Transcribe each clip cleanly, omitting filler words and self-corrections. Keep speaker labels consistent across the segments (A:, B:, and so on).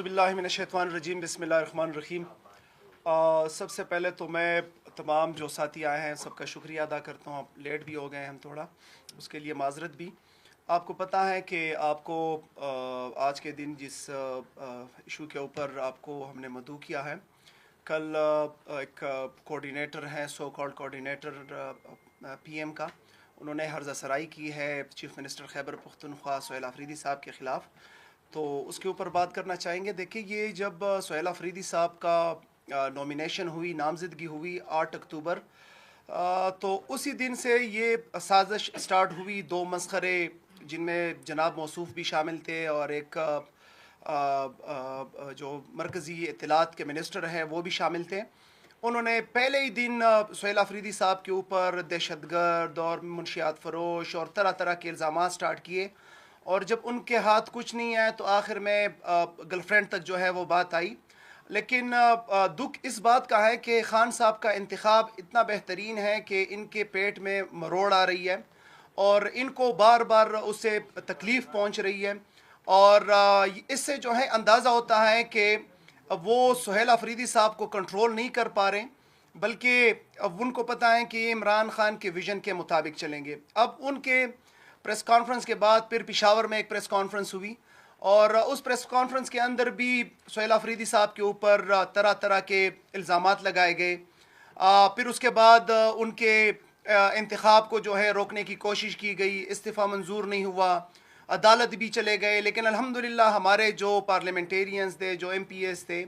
A: औज़ुबिल्लाहिमिनश्शैतानिर्रजीम बिस्मिल्लाहिर्रहमानिर्रहीम। सबसे पहले तो मैं तमाम जो साथी आए हैं सबका शुक्रिया अदा करता हूँ। आप लेट भी हो गए हम थोड़ा, उसके लिए माज़रत भी। आपको पता है कि आपको आज के दिन जिस इशू के ऊपर आपको हमने मदऊ किया है, कल एक कोऑर्डिनेटर हैं, सो कॉल्ड कोऑर्डिनेटर पीएम का, उन्होंने हर्ज़ा सराई की है चीफ़ मिनिस्टर खैबर पख्तूनख्वा सुहेल अफरीदी साहब के ख़िलाफ़। तो उसके ऊपर बात करना चाहेंगे। देखिए, ये जब सुहेल अफरीदी साहब का नॉमिनेशन हुई, नामज़दगी हुई 8 अक्टूबर, तो उसी दिन से ये साजिश स्टार्ट हुई। दो मसखरे जिनमें जनाब मौसूफ़ भी शामिल थे और एक जो मरकज़ी इत्तलात के मिनिस्टर हैं वो भी शामिल थे। उन्होंने पहले ही दिन सुहेल अफरीदी साहब के ऊपर दहशतगर्द और मुनशियात फ़रोश और तरह तरह के इल्ज़ाम स्टार्ट किए, और जब उनके हाथ कुछ नहीं आए तो आखिर में गर्लफ्रेंड तक जो है वो बात आई। लेकिन दुख इस बात का है कि खान साहब का इंतखाब इतना बेहतरीन है कि इनके पेट में मरोड़ आ रही है और इनको बार बार उससे तकलीफ़ पहुंच रही है। और इससे जो है अंदाज़ा होता है कि वो सुहेल अफरीदी साहब को कंट्रोल नहीं कर पा रहे, बल्कि अब उनको पता है कि इमरान खान के विज़न के मुताबिक चलेंगे। अब उनके प्रेस कॉन्फ्रेंस के बाद फिर पेशावर में एक प्रेस कॉन्फ्रेंस हुई, और उस प्रेस कॉन्फ्रेंस के अंदर भी सुहेल अफरीदी साहब के ऊपर तरह तरह के इल्ज़ामात लगाए गए। फिर उसके बाद उनके इंतखाब को जो है रोकने की कोशिश की गई, इस्तीफ़ा मंजूर नहीं हुआ, अदालत भी चले गए। लेकिन अल्हम्दुलिल्लाह हमारे जो पार्लियामेंटेरियंस थे, जो MPs थे,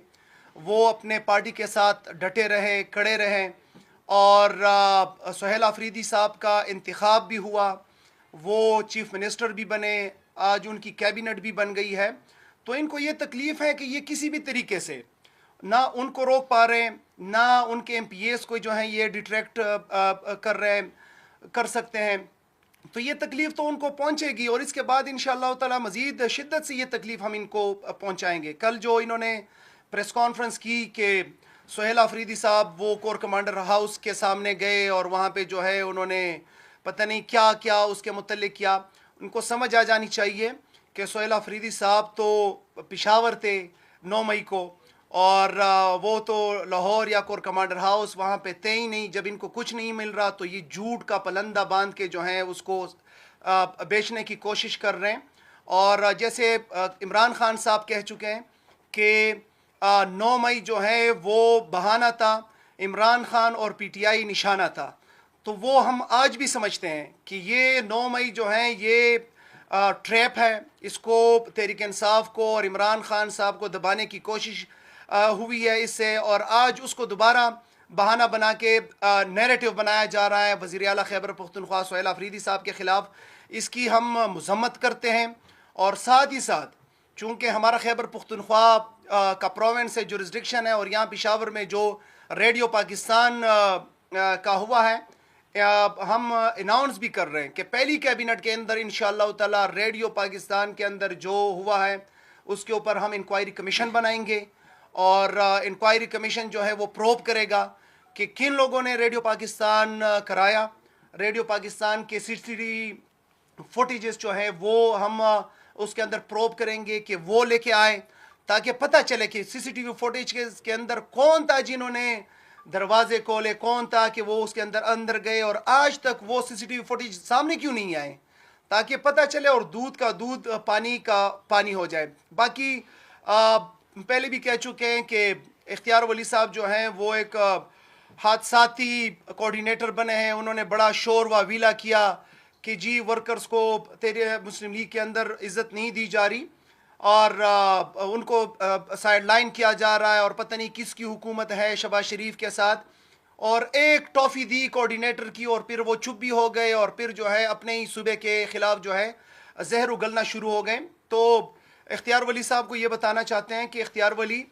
A: वो अपने पार्टी के साथ डटे रहे, खड़े रहे, और सुहेल अफरीदी साहब का इंतखाब भी हुआ, वो चीफ़ मिनिस्टर भी बने, आज उनकी कैबिनेट भी बन गई है। तो इनको ये तकलीफ़ है कि ये किसी भी तरीके से ना उनको रोक पा रहे हैं, ना उनके MPs को जो है ये डिट्रैक्ट कर सकते हैं। तो ये तकलीफ़ तो उनको पहुंचेगी, और इसके बाद इंशाअल्लाह ताला मज़ीद शिद्दत से ये तकलीफ़ हम इनको पहुंचाएंगे। कल जो इन्होंने प्रेस कॉन्फ्रेंस की कि सुहेल अफरीदी साहब वो कोर कमांडर हाउस के सामने गए और वहाँ पे जो है उन्होंने पता नहीं क्या क्या उसके मुतल्लिक़ किया, उनको समझ आ जानी चाहिए कि सुहेल अफरीदी साहब तो पेशावर थे 9 मई को, और वो तो लाहौर या कोर कमांडर हाउस वहाँ पे थे ही नहीं। जब इनको कुछ नहीं मिल रहा तो ये झूठ का पलंदा बांध के जो है उसको बेचने की कोशिश कर रहे हैं। और जैसे इमरान खान साहब कह चुके हैं कि 9 मई जो है वो बहाना था, इमरान खान और PTI निशाना था। तो वो हम आज भी समझते हैं कि ये 9 मई जो है ये ट्रैप है, इसको तहरीक इंसाफ को और इमरान खान साहब को दबाने की कोशिश हुई है इससे, और आज उसको दोबारा बहाना बना के नैरेटिव बनाया जा रहा है वज़ीर आला खैबर पख्तूनख्वा सुहेल अफरीदी साहब के ख़िलाफ़। इसकी हम मज़म्मत करते हैं, और साथ ही साथ चूँकि हमारा खैबर पख्तूनख्वा का प्रोविंस है, जुरिस्डिक्शन है, और यहाँ पेशावर में जो रेडियो पाकिस्तान का हुआ है, हम अनाउंस भी कर रहे हैं कि पहली कैबिनेट के अंदर इंशाअल्लाह ताला रेडियो पाकिस्तान के अंदर जो हुआ है उसके ऊपर हम इंक्वायरी कमीशन बनाएंगे, और इंक्वायरी कमीशन जो है वो प्रोब करेगा कि किन लोगों ने रेडियो पाकिस्तान कराया। रेडियो पाकिस्तान के CCTV फुटेजेस जो है वो हम उसके अंदर प्रोब करेंगे कि वो लेके आए, ताकि पता चले कि CCTV फुटेज के अंदर कौन था जिन्होंने दरवाजे खोले, कौन था कि वो उसके अंदर गए, और आज तक वो CCTV फुटेज सामने क्यों नहीं आए, ताकि पता चले और दूध का दूध पानी का पानी हो जाए। बाकी पहले भी कह चुके हैं कि इख्तियार वली साहब जो हैं वो एक हादसाती कोऑर्डिनेटर बने हैं। उन्होंने बड़ा शोर व वीला किया कि जी वर्कर्स को तेरे मुस्लिम लीग के अंदर इज़्ज़त नहीं दी जा रही, और उनको साइड लाइन किया जा रहा है, और पता नहीं किसकी हुकूमत है शहबाज शरीफ के साथ, और एक टॉफ़ी दी कोऑर्डिनेटर की, और फिर वो चुप भी हो गए, और फिर जो है अपने ही सूबे के ख़िलाफ़ जो है जहर उगलना शुरू हो गए। तो इख्तियार वली साहब को ये बताना चाहते हैं कि इख्तियार वली,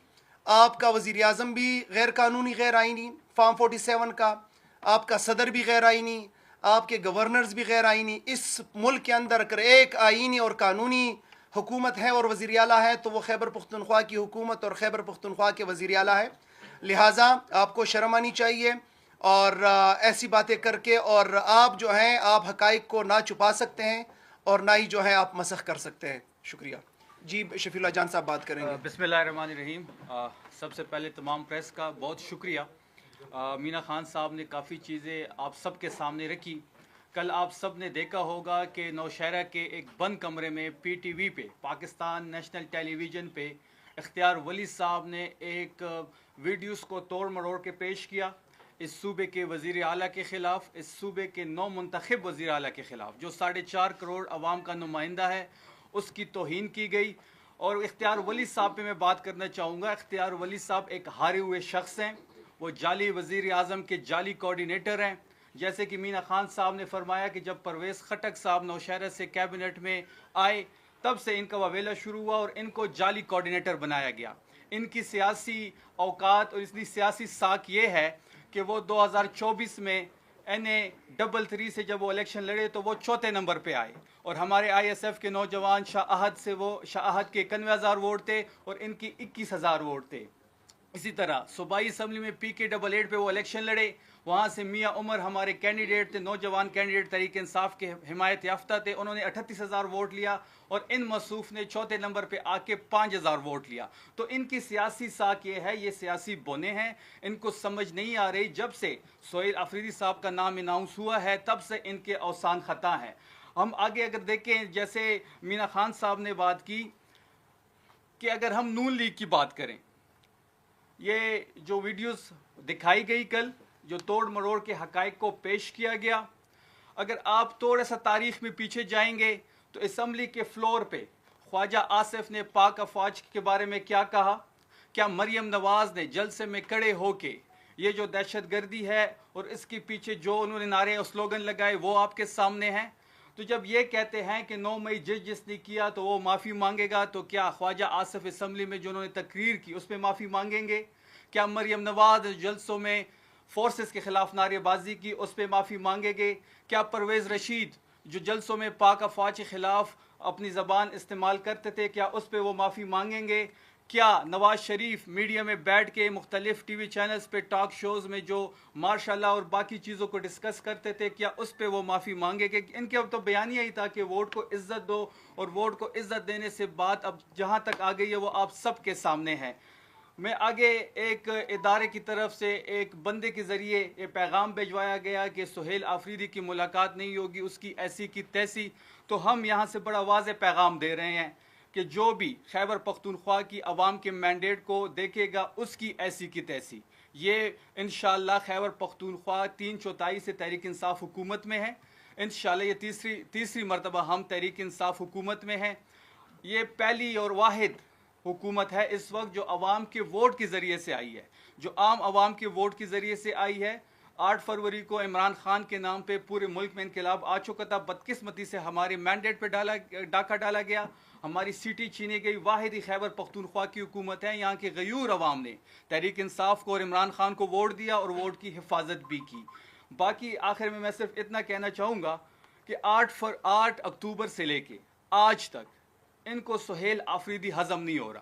A: आपका वज़ीर आज़म भी गैर कानूनी गैर आइनी फार्म 47 का, आपका सदर भी गैर आइनी, आपके गवर्नर्स भी गैर आइनी। इस मुल्क के अंदर अगर एक आइनी और कानूनी हुकूमत है और वज़ीर आला है तो वो खैबर पख्तूनख्वा की हुकूमत और खैबर पख्तूनख्वा के वज़ीर आला है। लिहाजा आपको शर्म आनी चाहिए, और ऐसी बातें करके, और आप जो हैं आप हक़ाइक़ को ना छुपा सकते हैं और ना ही जो है आप मसख़ कर सकते हैं। शुक्रिया। جی شفیع اللہ جان صاحب بات کریں گے.
B: بسم اللہ الرحمن الرحیم. سب سے پہلے تمام پریس کا بہت شکریہ. مینا خان صاحب نے کافی چیزیں آپ سب کے سامنے رکھی. کل آپ سب نے دیکھا ہوگا کہ نوشہرہ کے ایک بند کمرے میں پی ٹی وی پہ، پاکستان نیشنل ٹیلی ویژن پہ اختیار ولی صاحب نے ایک ویڈیوز کو توڑ مروڑ کے پیش کیا اس صوبے کے وزیر اعلیٰ کے خلاف، اس صوبے کے نو منتخب وزیر اعلیٰ کے خلاف جو 4.5 کروڑ عوام کا نمائندہ ہے، اس کی توہین کی گئی. اور اختیار ولی صاحب پہ میں بات کرنا چاہوں گا. اختیار ولی صاحب ایک ہارے ہوئے شخص ہیں، وہ جعلی وزیر اعظم کے جعلی کوارڈینیٹر ہیں. جیسے کہ مینا خان صاحب نے فرمایا کہ جب پرویز خٹک صاحب نوشہرہ سے کیبنٹ میں آئے تب سے ان کا واویلا شروع ہوا اور ان کو جعلی کوارڈینیٹر بنایا گیا. ان کی سیاسی اوقات اور اس کی سیاسی ساکھ یہ ہے کہ وہ 2024 میں NA33 سے جب وہ الیکشن لڑے تو وہ 4تھے نمبر پہ آئے، اور ہمارے ISF کے نوجوان شاہ احد کے 91,000 ووٹ تھے اور ان کی 21,000 ووٹ تھے. اسی طرح صوبائی اسمبلی میں PK88 پہ وہ الیکشن لڑے، وہاں سے میاں عمر ہمارے کینڈیڈیٹ تھے، نوجوان کینڈیڈیٹ تحریک انصاف کے حمایت یافتہ تھے، انہوں نے 38,000 ووٹ لیا، اور ان موصوف نے 4تھے نمبر پہ آ کے 5,000 ووٹ لیا. تو ان کی سیاسی ساکھ یہ ہے، یہ سیاسی بونے ہیں، ان کو سمجھ نہیں آ رہی. جب سے سہیل آفریدی صاحب کا نام اناؤنس ہوا ہے تب سے ان کے اوسان خطا ہیں. ہم آگے اگر دیکھیں، جیسے مینا خان صاحب نے بات کی کہ اگر ہم نون لیگ کی بات کریں، یہ جو ویڈیوز دکھائی گئی کل، جو توڑ مروڑ کے حقائق کو پیش کیا گیا، اگر آپ تھوڑا سا تاریخ میں پیچھے جائیں گے تو اسمبلی کے فلور پہ خواجہ آصف نے پاک افواج کے بارے میں کیا کہا؟ کیا مریم نواز نے جلسے میں کھڑے ہو کے یہ جو دہشت گردی ہے اور اس کے پیچھے جو انہوں نے نعرے اور سلوگن لگائے وہ آپ کے سامنے ہیں؟ تو جب یہ کہتے ہیں کہ 9 مئی جس نے کیا تو وہ معافی مانگے گا، تو کیا خواجہ آصف اسمبلی میں جو انہوں نے تقریر کی اس پہ معافی مانگیں گے؟ کیا مریم نواز جلسوں میں فورسز کے خلاف نعرے بازی کی اس پہ معافی مانگے گے؟ کیا پرویز رشید جو جلسوں میں پاک افواج کے خلاف اپنی زبان استعمال کرتے تھے کیا اس پہ وہ معافی مانگیں گے؟ کیا نواز شریف میڈیا میں بیٹھ کے مختلف ٹی وی چینلز پہ ٹاک شوز میں جو ماشاء اللہ اور باقی چیزوں کو ڈسکس کرتے تھے کیا اس پہ وہ معافی مانگے گے؟ ان کے اب تو بیانیہ ہی تھا کہ ووٹ کو عزت دو، اور ووٹ کو عزت دینے سے بات اب جہاں تک آ گئی ہے وہ آپ سب کے سامنے ہے. میں آگے ایک ادارے کی طرف سے ایک بندے کے ذریعے یہ پیغام بھیجوایا گیا کہ سہیل آفریدی کی ملاقات نہیں ہوگی، اس کی ایسی کی تیسی. تو ہم یہاں سے بڑا واضح پیغام دے رہے ہیں کہ جو بھی خیبر پختونخوا کی عوام کے مینڈیٹ کو دیکھے گا اس کی ایسی کی تیسی. یہ انشاءاللہ خیبر پختونخوا 3/4 سے تحریک انصاف حکومت میں ہے. انشاءاللہ یہ تیسری مرتبہ ہم تحریک انصاف حکومت میں ہیں. یہ پہلی اور واحد حکومت ہے اس وقت جو عوام کے ووٹ کے ذریعے سے آئی ہے، جو عام عوام کے ووٹ کے ذریعے سے آئی ہے. 8 فروری کو عمران خان کے نام پہ پورے ملک میں انقلاب آ چکا تھا، بدقسمتی سے ہمارے مینڈیٹ پہ ڈاکہ ڈالا گیا، ہماری سیٹی چھینی گئی. واحد ہی خیبر پختونخوا کی حکومت ہے. یہاں کے غیور عوام نے تحریک انصاف کو اور عمران خان کو ووٹ دیا اور ووٹ کی حفاظت بھی کی. باقی آخر میں صرف اتنا کہنا چاہوں گا کہ 8 اکتوبر سے لے کے آج تک ان کو سہیل آفریدی ہضم نہیں ہو رہا.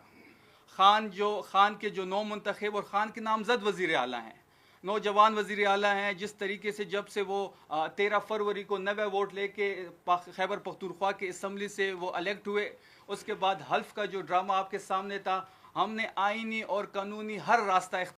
B: خان کے جو نو منتخب اور خان کے نامزد وزیر اعلیٰ ہیں، نوجوان وزیر اعلیٰ ہیں، جس طریقے سے جب سے وہ 13 فروری کو 90 ووٹ لے کے خیبر پختونخوا کے اسمبلی سے وہ الیکٹ ہوئے، اس کے بعد حلف کا جو ڈرامہ آپ کے سامنے تھا، ہم نے آئینی اور قانونی ہر راستہ